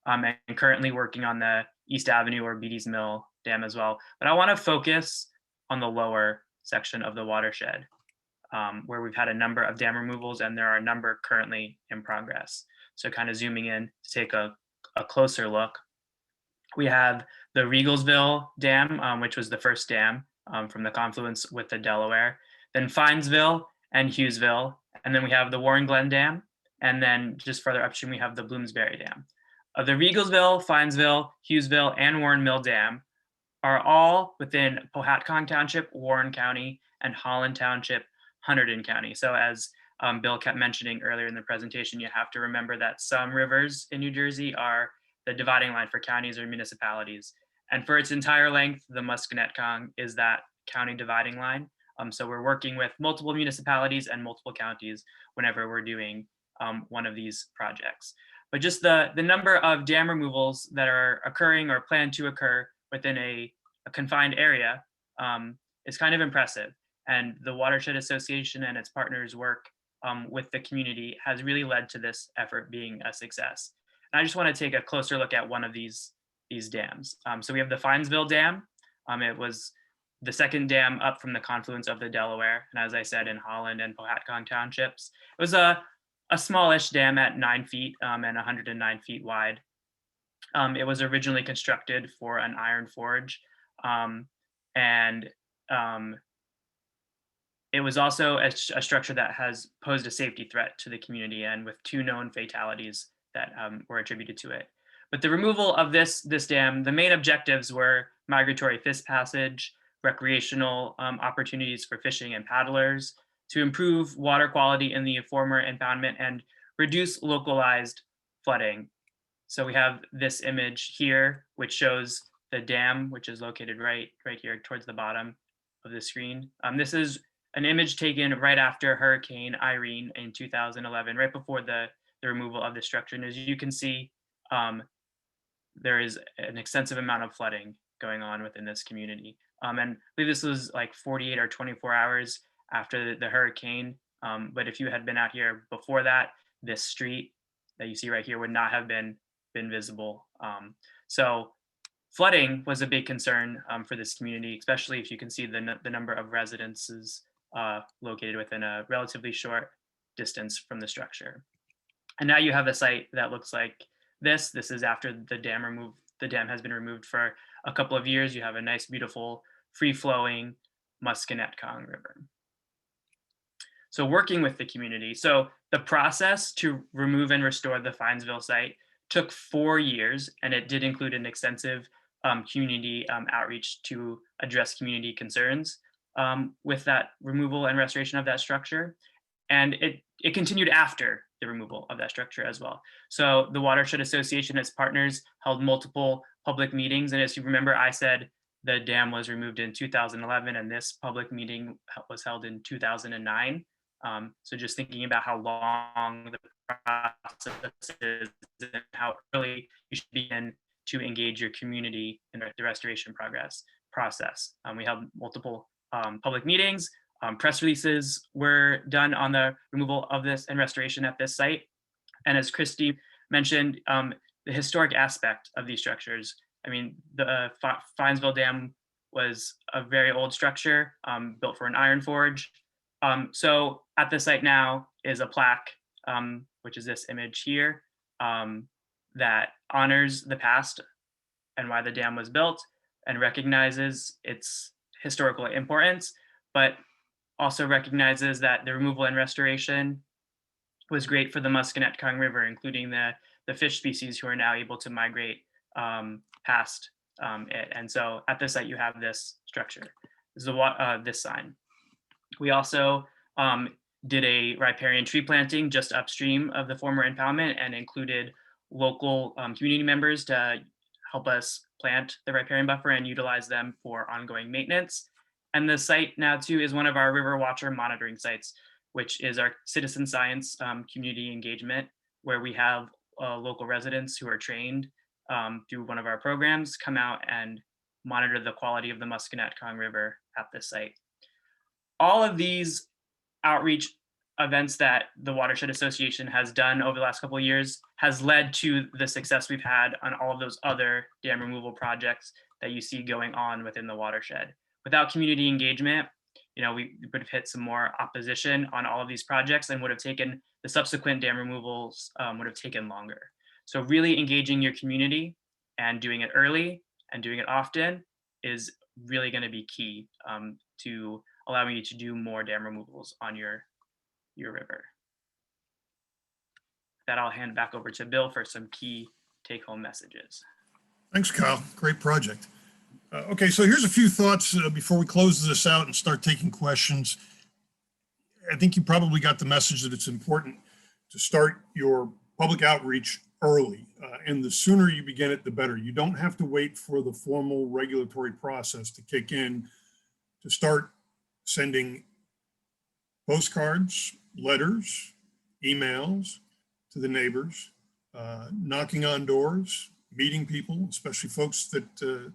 Speaker 3: and currently working on the East Avenue or Beatties Mill Dam as well. But I want to focus on the lower section of the watershed, where we've had a number of dam removals and there are a number currently in progress. So kind of zooming in to take a closer look. We have the Riegelsville Dam, which was the first dam from the confluence with the Delaware, then Finesville and Hughesville, and then we have the Warren Glen Dam, and then just further upstream we have the Bloomsbury Dam. The Riegelsville, Finesville, Hughesville, and Warren Mill Dam are all within Powhatan Township, Warren County, and Holland Township, Hunterdon County. So as Bill kept mentioning earlier in the presentation, you have to remember that some rivers in New Jersey are the dividing line for counties or municipalities. And for its entire length, the Musconetcong is that county dividing line. So we're working with multiple municipalities and multiple counties whenever we're doing one of these projects. But just the number of dam removals that are occurring or planned to occur within a confined area is kind of impressive. And the Watershed Association and its partners' work with the community has really led to this effort being a success. And I just want to take a closer look at one of these dams. So we have the Finesville Dam. It was the second dam up from the confluence of the Delaware. And as I said, in Holland and Powhatan Townships, it was a smallish dam at 9 feet and 109 feet wide. It was originally constructed for an iron forge. It was also a structure that has posed a safety threat to the community, and with 2 known fatalities that were attributed to it. But the removal of this dam, the main objectives were migratory fish passage, recreational opportunities for fishing and paddlers, to improve water quality in the former impoundment and reduce localized flooding. So we have this image here, which shows the dam, which is located right here towards the bottom of the screen. This is an image taken right after Hurricane Irene in 2011, right before the removal of the structure. And as you can see, there is an extensive amount of flooding going on within this community. And I believe this was like 48 or 24 hours after the hurricane. But if you had been out here before that, this street that you see right here would not have been visible. So flooding was a big concern for this community, especially if you can see the number of residences located within a relatively short distance from the structure. And now you have a site that looks like this. This is after the dam has been removed for a couple of years. You have a nice, beautiful, free-flowing Musconetcong River. So working with the community. So the process to remove and restore the Finesville site took 4 years, and it did include an extensive community outreach to address community concerns with that removal and restoration of that structure. And it continued after the removal of that structure as well. So the Watershed Association, its partners, held multiple public meetings. And as you remember, I said the dam was removed in 2011, and this public meeting was held in 2009. So just thinking about how long the process is and how early you should begin to engage your community in the restoration process. We held multiple public meetings. Press releases were done on the removal of this and restoration at this site. And as Christy mentioned, the historic aspect of these structures. I mean, the Finesville Dam was a very old structure built for an iron forge. So at the site now is a plaque, which is this image here, that honors the past and why the dam was built and recognizes its historical importance, but also recognizes that the removal and restoration was great for the Musconetcong River, including the fish species who are now able to migrate past And so at the site, you have this structure. This is this sign. We also did a riparian tree planting just upstream of the former impoundment and included local community members to help us plant the riparian buffer and utilize them for ongoing maintenance. And the site now too is one of our river watcher monitoring sites, which is our citizen science community engagement, where we have local residents who are trained through one of our programs come out and monitor the quality of the Musconetcong River at this site. All of these outreach events that the Watershed Association has done over the last couple of years has led to the success we've had on all of those other dam removal projects that you see going on within the watershed. Without community engagement, we would have hit some more opposition on all of these projects and would have taken the subsequent dam removals would have taken longer. So really engaging your community and doing it early and doing it often is really going to be key to allowing you to do more dam removals on your river. With that, I'll hand back over to Bill for some key take-home messages.
Speaker 2: Thanks, Kyle. Great project. Okay, so here's a few thoughts before we close this out and start taking questions. I think you probably got the message that it's important to start your public outreach early, and the sooner you begin it, the better. You don't have to wait for the formal regulatory process to kick in to start sending postcards, letters, emails to the neighbors, knocking on doors, meeting people, especially folks that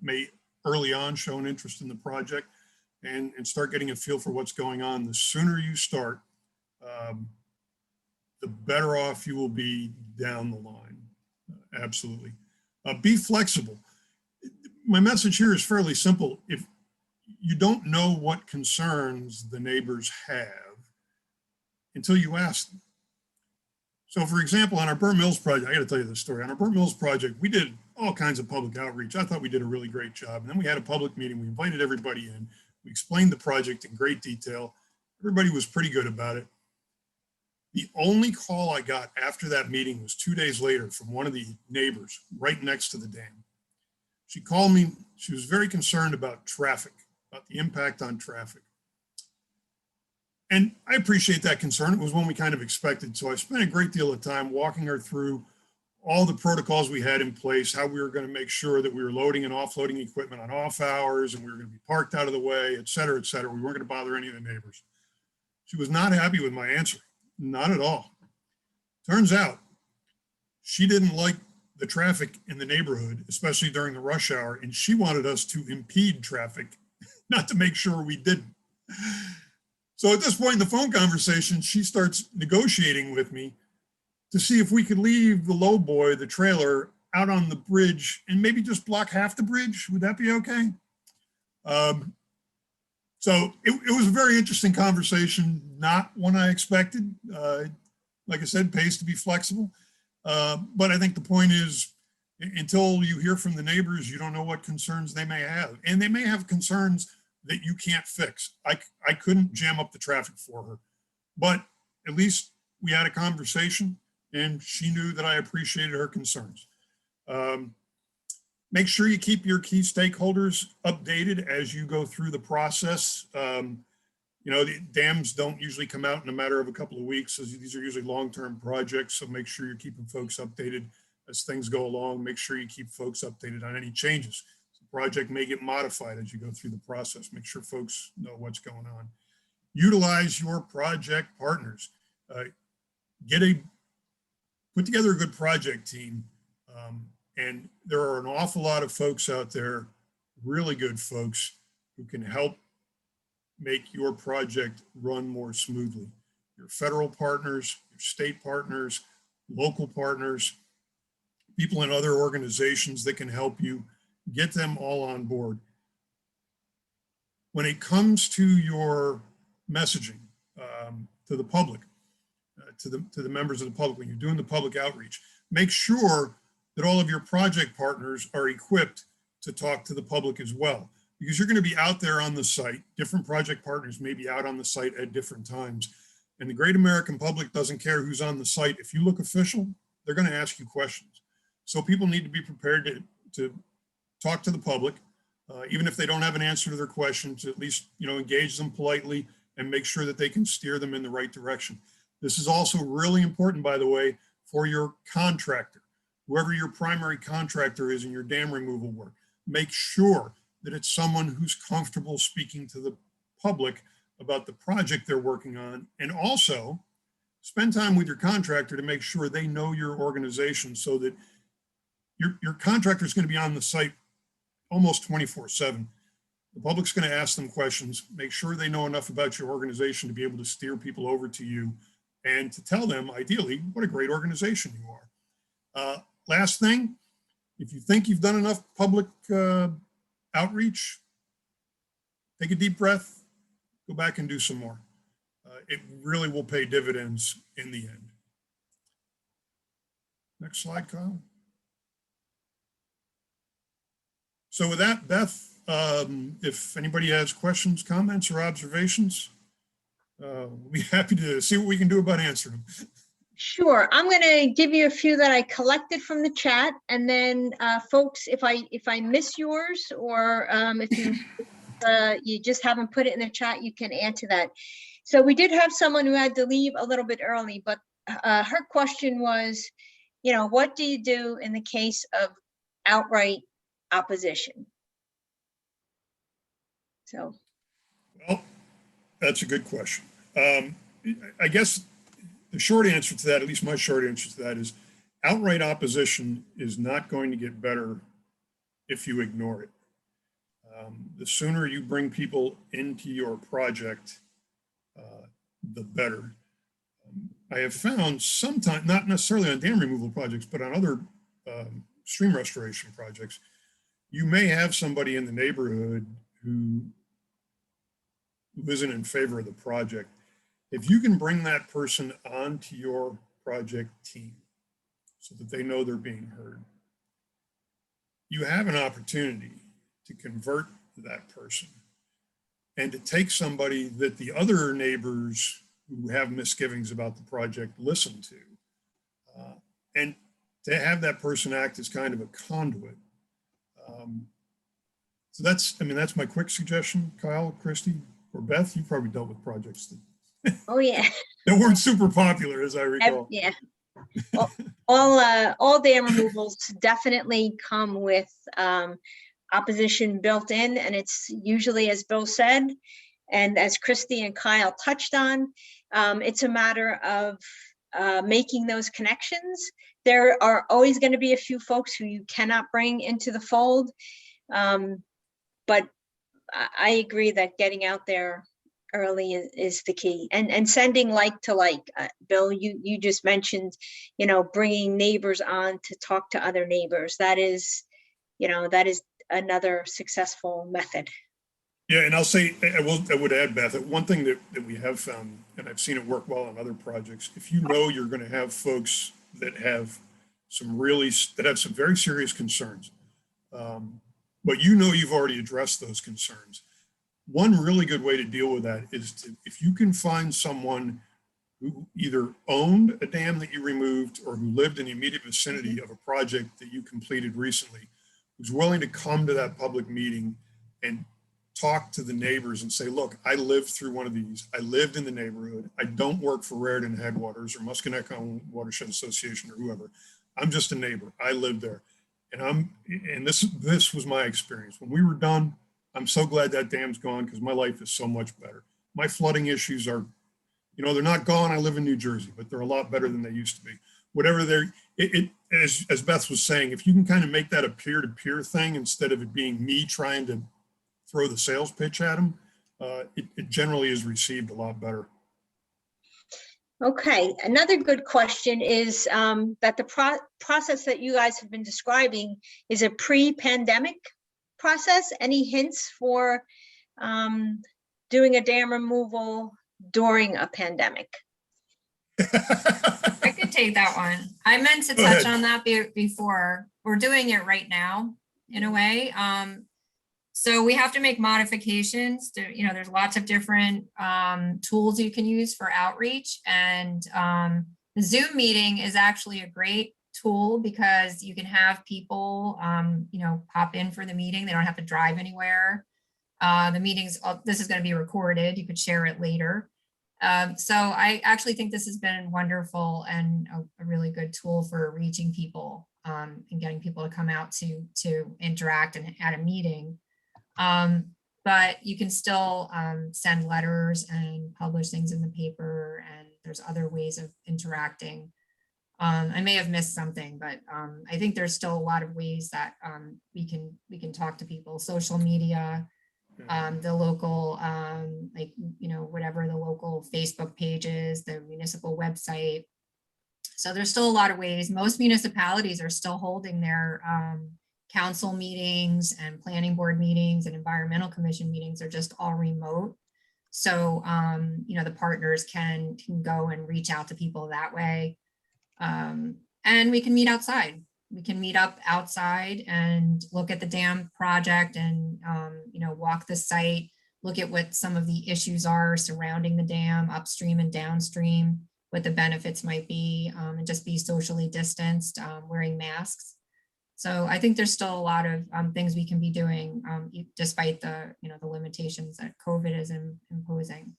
Speaker 2: may early on show an interest in the project, and start getting a feel for what's going on. The sooner you start, the better off you will be down the line. Absolutely. Be flexible. My message here is fairly simple. If you don't know what concerns the neighbors have until you ask them. So for example, on our Burnt Mills project, I got to tell you this story. On our Burnt Mills project, we did all kinds of public outreach. I thought we did a really great job. And then we had a public meeting. We invited everybody in. We explained the project in great detail. Everybody was pretty good about it. The only call I got after that meeting was 2 days later from one of the neighbors right next to the dam. She called me. She was very concerned about traffic, about the impact on traffic. And I appreciate that concern. It was one we kind of expected. So I spent a great deal of time walking her through all the protocols we had in place, how we were going to make sure that we were loading and offloading equipment on off hours, and we were going to be parked out of the way, et cetera, et cetera. We weren't going to bother any of the neighbors. She was not happy with my answer, not at all. Turns out she didn't like the traffic in the neighborhood, especially during the rush hour, and she wanted us to impede traffic, not to make sure we didn't. So at this point in the phone conversation, she starts negotiating with me to see if we could leave the lowboy, the trailer, out on the bridge and maybe just block half the bridge. Would that be okay? So it was a very interesting conversation, not one I expected. Like I said, pays to be flexible. But I think the point is, until you hear from the neighbors, you don't know what concerns they may have. And they may have concerns that you can't fix. I couldn't jam up the traffic for her, but at least we had a conversation and she knew that I appreciated her concerns. Make sure you keep your key stakeholders updated as you go through the process. The dams don't usually come out in a matter of a couple of weeks. So these are usually long-term projects. So make sure you're keeping folks updated as things go along. Make sure you keep folks updated on any changes. Project may get modified as you go through the process. Make sure folks know what's going on. Utilize your project partners. Put together a good project team. And there are an awful lot of folks out there, really good folks, who can help make your project run more smoothly. Your federal partners, your state partners, local partners, people in other organizations that can help you. Get them all on board. When it comes to your messaging to the public, to the members of the public, when you're doing the public outreach, make sure that all of your project partners are equipped to talk to the public as well, because you're going to be out there on the site. Different project partners may be out on the site at different times. And the great American public doesn't care who's on the site. If you look official, they're going to ask you questions. So people need to be prepared to talk to the public, even if they don't have an answer to their questions, at least, engage them politely and make sure that they can steer them in the right direction. This is also really important, by the way, for your contractor, whoever your primary contractor is in your dam removal work. Make sure that it's someone who's comfortable speaking to the public about the project they're working on, and also spend time with your contractor to make sure they know your organization, so that your contractor is going to be on the site almost 24/7. The public's going to ask them questions. Make sure they know enough about your organization to be able to steer people over to you and to tell them, ideally, what a great organization you are. Last thing, if you think you've done enough public outreach, take a deep breath, go back and do some more. It really will pay dividends in the end. Next slide, Kyle. So with that, Beth, if anybody has questions, comments, or observations, we'll be happy to see what we can do about answering them.
Speaker 1: Sure. I'm going to give you a few that I collected from the chat, and then folks, if I miss yours, or if you just haven't put it in the chat, you can add to that. So we did have someone who had to leave a little bit early, but her question was, what do you do in the case of outright opposition? So.
Speaker 2: Well, that's a good question. I guess the short answer to that, at least my short answer to that, is outright opposition is not going to get better if you ignore it. The sooner you bring people into your project, the better. I have found sometimes, not necessarily on dam removal projects, but on other stream restoration projects, you may have somebody in the neighborhood who isn't in favor of the project. If you can bring that person onto your project team so that they know they're being heard, you have an opportunity to convert that person and to take somebody that the other neighbors who have misgivings about the project listen to, and to have that person act as kind of a conduit. So that's my quick suggestion. Kyle, Christy, or Beth, you probably dealt with projects that
Speaker 1: Oh yeah.
Speaker 2: that weren't super popular, as I recall.
Speaker 1: Yeah. All dam removals definitely come with opposition built in, and it's usually, as Bill said, and as Christy and Kyle touched on, it's a matter of making those connections. There are always going to be a few folks who you cannot bring into the fold, but I agree that getting out there early is the key, and sending like to like. Bill, you just mentioned, bringing neighbors on to talk to other neighbors. That is another successful method.
Speaker 2: Yeah, and I'll say, I would add, Beth, one thing that we have found, and I've seen it work well on other projects, if you know you're going to have folks that have some very serious concerns, but you've already addressed those concerns. One really good way to deal with that is if you can find someone who either owned a dam that you removed or who lived in the immediate vicinity of a project that you completed recently, who's willing to come to that public meeting and talk to the neighbors and say, look, I lived through one of these. I lived in the neighborhood. I don't work for Raritan Headwaters or Musconetcong Watershed Association or whoever. I'm just a neighbor. I lived there. And this was my experience. When we were done, I'm so glad that dam's gone, because my life is so much better. My flooding issues are, they're not gone. I live in New Jersey, but they're a lot better than they used to be. Whatever as Beth was saying, if you can kind of make that a peer-to-peer thing instead of it being me trying to throw the sales pitch at them, it generally is received a lot better.
Speaker 1: Okay, another good question is that the process that you guys have been describing is a pre-pandemic process. Any hints for doing a dam removal during a pandemic?
Speaker 4: I could take that one. I meant to touch on that before. We're doing it right now in a way. So we have to make modifications to, there's lots of different tools you can use for outreach, and the Zoom meeting is actually a great tool because you can have people, pop in for the meeting. They don't have to drive anywhere. The meetings, this is going to be recorded. You could share it later. So I actually think this has been wonderful and a really good tool for reaching people and getting people to come out to interact and at a meeting. But you can still send letters and publish things in the paper, and there's other ways of interacting. I may have missed something, but I think there's still a lot of ways that we can talk to people. Social media, the local, whatever the local Facebook pages, the municipal website. So there's still a lot of ways. Most municipalities are still holding their council meetings and planning board meetings and environmental commission meetings are just all remote. So, the partners can go and reach out to people that way. And we can meet outside. We can meet up outside and look at the dam project and, walk the site, look at what some of the issues are surrounding the dam upstream and downstream, what the benefits might be, and just be socially distanced, wearing masks. So I think there's still a lot of things we can be doing despite the limitations that COVID is imposing.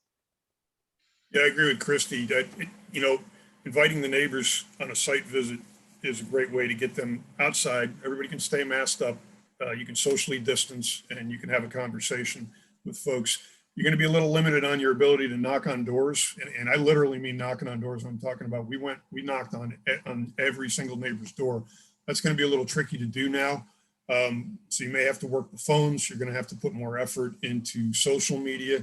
Speaker 2: Yeah, I agree with Christy. Inviting the neighbors on a site visit is a great way to get them outside. Everybody can stay masked up. You can socially distance and you can have a conversation with folks. You're going to be a little limited on your ability to knock on doors. And I literally mean knocking on doors. I'm talking about, we knocked on every single neighbor's door. That's going to be a little tricky to do now. So you may have to work the phones. You're going to have to put more effort into social media.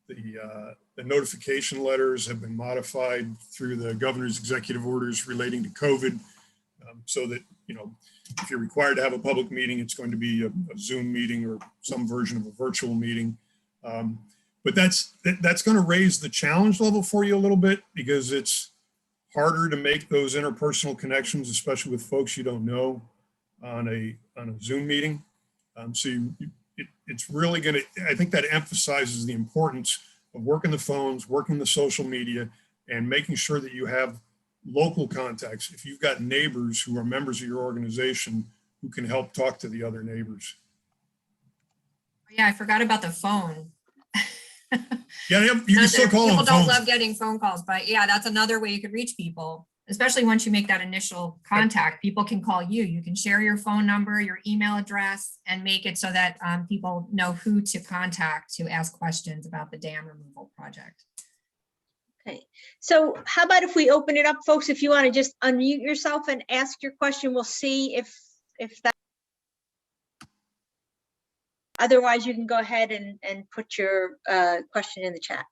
Speaker 2: The notification letters have been modified through the governor's executive orders relating to COVID, so that, if you're required to have a public meeting, it's going to be a Zoom meeting or some version of a virtual meeting. But that's going to raise the challenge level for you a little bit, because it's harder to make those interpersonal connections, especially with folks you don't know, on a Zoom meeting. It's really going to, I think that emphasizes the importance of working the phones, working the social media, and making sure that you have local contacts. If you've got neighbors who are members of your organization who can help talk to the other neighbors.
Speaker 4: Yeah, I forgot about the phone.
Speaker 2: Yeah, you can still call them.
Speaker 4: People don't love getting phone calls, but yeah, that's another way you could reach people, especially once you make that initial contact. People can call you. You can share your phone number, your email address, and make it so that people know who to contact to ask questions about the dam removal project.
Speaker 1: Okay, so how about if we open it up, folks? If you want to just unmute yourself and ask your question, we'll see if that. Otherwise, you can go ahead and put your question in the chat.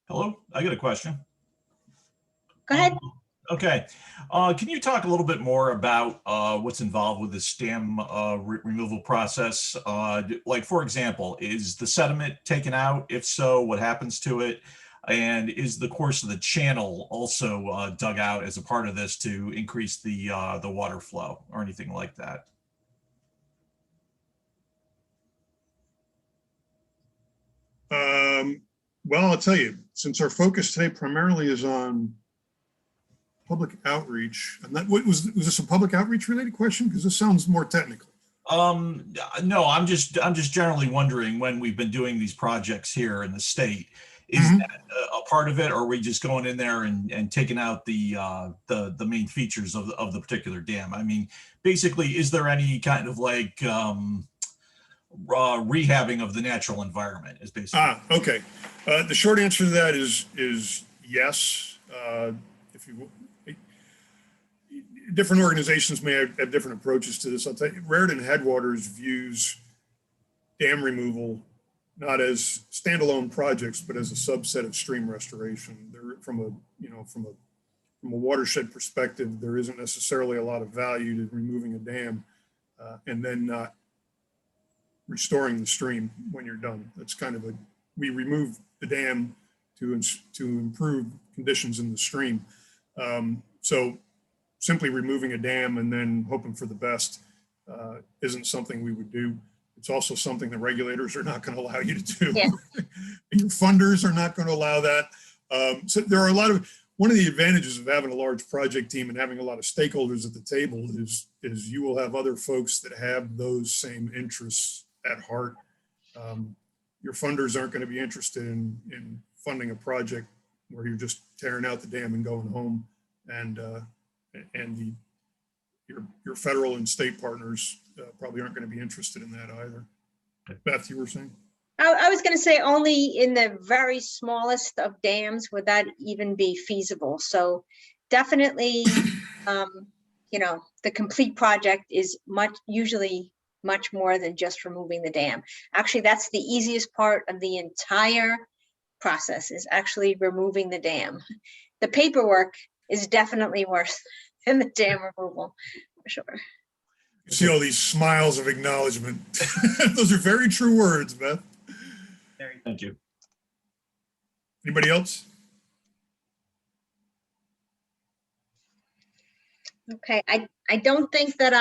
Speaker 5: Hello, I got a question.
Speaker 1: Go ahead.
Speaker 5: Okay, can you talk a little bit more about what's involved with this dam removal process? Like, for example, is the sediment taken out? If so, what happens to it? And is the course of the channel also dug out as a part of this to increase the water flow or anything like that?
Speaker 2: Well, I'll tell you, since our focus today primarily is on public outreach, and that was this a public outreach related question? Because this sounds more technical.
Speaker 5: No, I'm just generally wondering, when we've been doing these projects here in the state, is that a part of it, or are we just going in there and taking out the main features of the particular dam? I mean, basically, is there any kind of like rehabbing of the natural environment is basically.
Speaker 2: Okay. The short answer to that is yes. If you different organizations may have different approaches to this. I'll tell you, Raritan Headwaters views dam removal not as standalone projects, but as a subset of stream restoration. They're from a watershed perspective, there isn't necessarily a lot of value to removing a dam and then not restoring the stream when you're done. That's kind of we remove the dam to improve conditions in the stream. So simply removing a dam and then hoping for the best isn't something we would do. It's also something the regulators are not going to allow you to do.
Speaker 1: Yeah.
Speaker 2: Your funders are not going to allow that. So there are one of the advantages of having a large project team and having a lot of stakeholders at the table is you will have other folks that have those same interests at heart. Your funders aren't going to be interested in funding a project where you're just tearing out the dam and going home, and your federal and state partners probably aren't going to be interested in that either. Beth, you were saying?
Speaker 1: I was going to say only in the very smallest of dams would that even be feasible. So definitely, the complete project is usually much more than just removing the dam. Actually, that's the easiest part of the entire process, is actually removing the dam. The paperwork is definitely worse than the dam removal, for sure.
Speaker 2: You see all these smiles of acknowledgement. Those are very true words, Beth.
Speaker 5: Thank you.
Speaker 2: Anybody else?
Speaker 1: Okay, I don't think that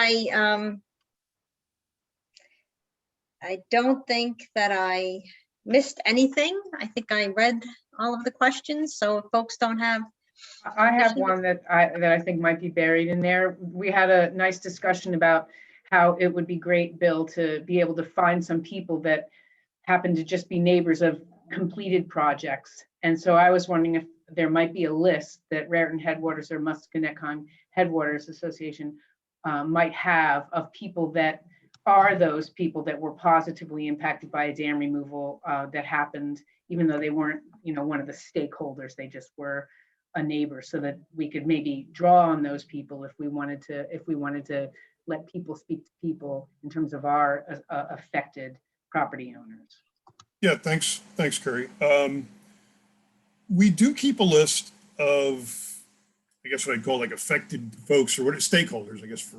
Speaker 1: I missed anything. I think I read all of the questions, so if folks don't have.
Speaker 6: I have one that I think might be buried in there. We had a nice discussion about how it would be great, Bill, to be able to find some people that happen to just be neighbors of completed projects. And so I was wondering if there might be a list that Raritan Headwaters or Musconetcong Headwaters Association might have of people that are those people that were positively impacted by a dam removal that happened, even though they weren't, one of the stakeholders, they just were a neighbor, so that we could maybe draw on those people if we wanted to let people speak to people in terms of our affected property owners.
Speaker 2: Yeah, thanks, Carrie. We do keep a list of, I guess what I'd call like affected folks or stakeholders, I guess,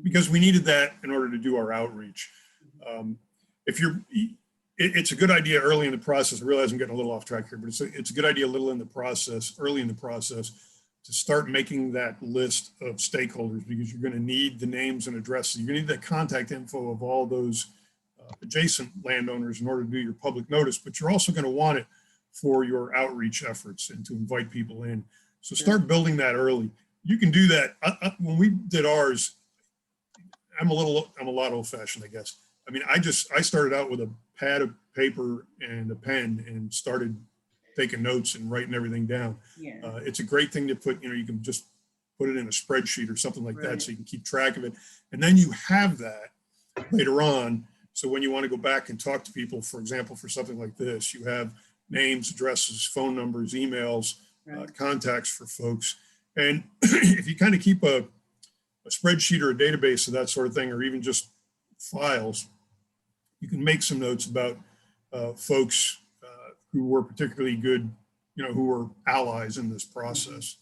Speaker 2: because we needed that in order to do our outreach. It's a good idea early in the process. I realize I'm getting a little off track here, but it's a good idea early in the process, to start making that list of stakeholders, because you're going to need the names and addresses. You're going to need the contact info of all those adjacent landowners in order to do your public notice, but you're also going to want it for your outreach efforts and to invite people in. So start building that early. You can do that. When we did ours, I'm a lot old fashioned, I guess. I mean, I started out with a pad of paper and a pen and started taking notes and writing everything down.
Speaker 6: Yeah.
Speaker 2: It's a great thing to put, you can just put it in a spreadsheet or something like that, so you can keep track of it. And then you have that later on. So when you want to go back and talk to people, for example, for something like this, you have names, addresses, phone numbers, emails, contacts for folks. And if you kind of keep a spreadsheet or a database of that sort of thing, or even just files, you can make some notes about folks who were particularly good, who were allies in this process.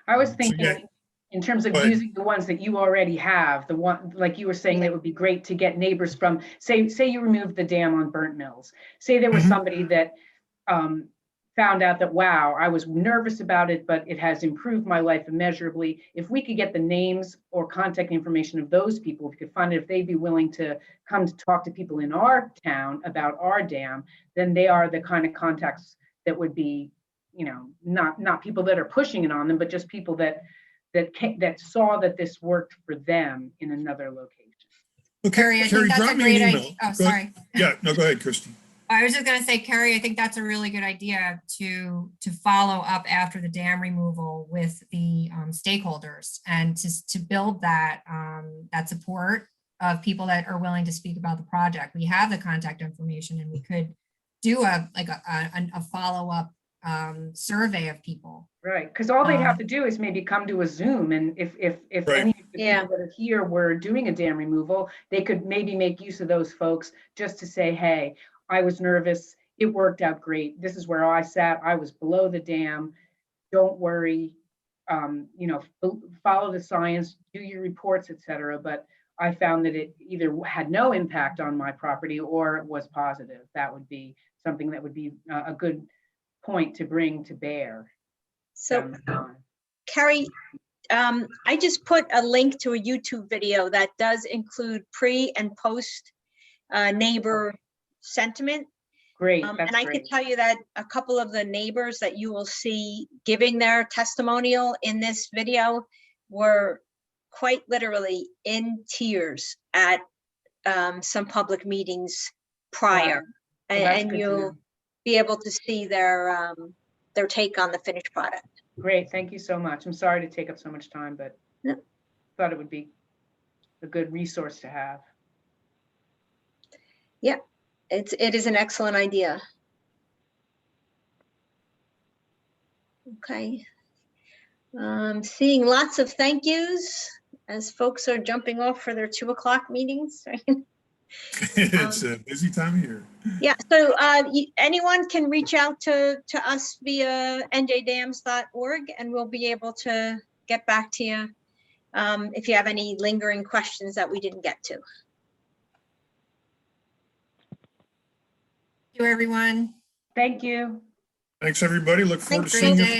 Speaker 6: I was thinking in terms of using the ones that you already have, the one, like you were saying, that would be great to get neighbors from, say you removed the dam on Burnt Mills. Say there was somebody that found out that, wow, I was nervous about it, but it has improved my life immeasurably. If we could get the names or contact information of those people, if we could find it, if they'd be willing to come to talk to people in our town about our dam, then they are the kind of contacts that would be, not people that are pushing it on them, but just people that saw that this worked for them in another location.
Speaker 2: Okay,
Speaker 4: Carrie, I think that's a great idea. Oh, sorry.
Speaker 2: Yeah, no, go ahead, Christy.
Speaker 4: I was just going to say, Carrie, I think that's a really good idea to follow up after the dam removal with the stakeholders, and to build that support of people that are willing to speak about the project. We have the contact information, and we could do a follow-up survey of people.
Speaker 6: Right, because all they have to do is maybe come to a Zoom, and if any of the people that are here were doing a dam removal, they could maybe make use of those folks just to say, hey, I was nervous, it worked out great. This is where I sat, I was below the dam. Don't worry, follow the science, do your reports, etc. But I found that it either had no impact on my property or was positive. That would be something that would be a good point to bring to bear.
Speaker 1: So, Carrie, I just put a link to a YouTube video that does include pre and post neighbor sentiment.
Speaker 6: Great,
Speaker 1: And
Speaker 6: that's
Speaker 1: I can
Speaker 6: great.
Speaker 1: tell you that a couple of the neighbors that you will see giving their testimonial in this video were quite literally in tears at some public meetings prior.
Speaker 6: Well, that's
Speaker 1: And
Speaker 6: good to
Speaker 1: you'll
Speaker 6: know.
Speaker 1: be able to see their take on the finished product.
Speaker 6: Great, thank you so much. I'm sorry to take up so much time, but
Speaker 1: No.
Speaker 6: thought it would be a good resource to have.
Speaker 1: It is an excellent idea. Okay. Seeing lots of thank yous as folks are jumping off for their 2 o'clock meetings.
Speaker 2: It's a busy time of year.
Speaker 1: Yeah, so anyone can reach out to us via njdams.org and we'll be able to get back to you if you have any lingering questions that we didn't get to.
Speaker 4: Thank you, everyone.
Speaker 6: Thank you.
Speaker 2: Thanks, everybody. Look forward to
Speaker 1: Thanks,
Speaker 2: seeing you.
Speaker 4: Great day.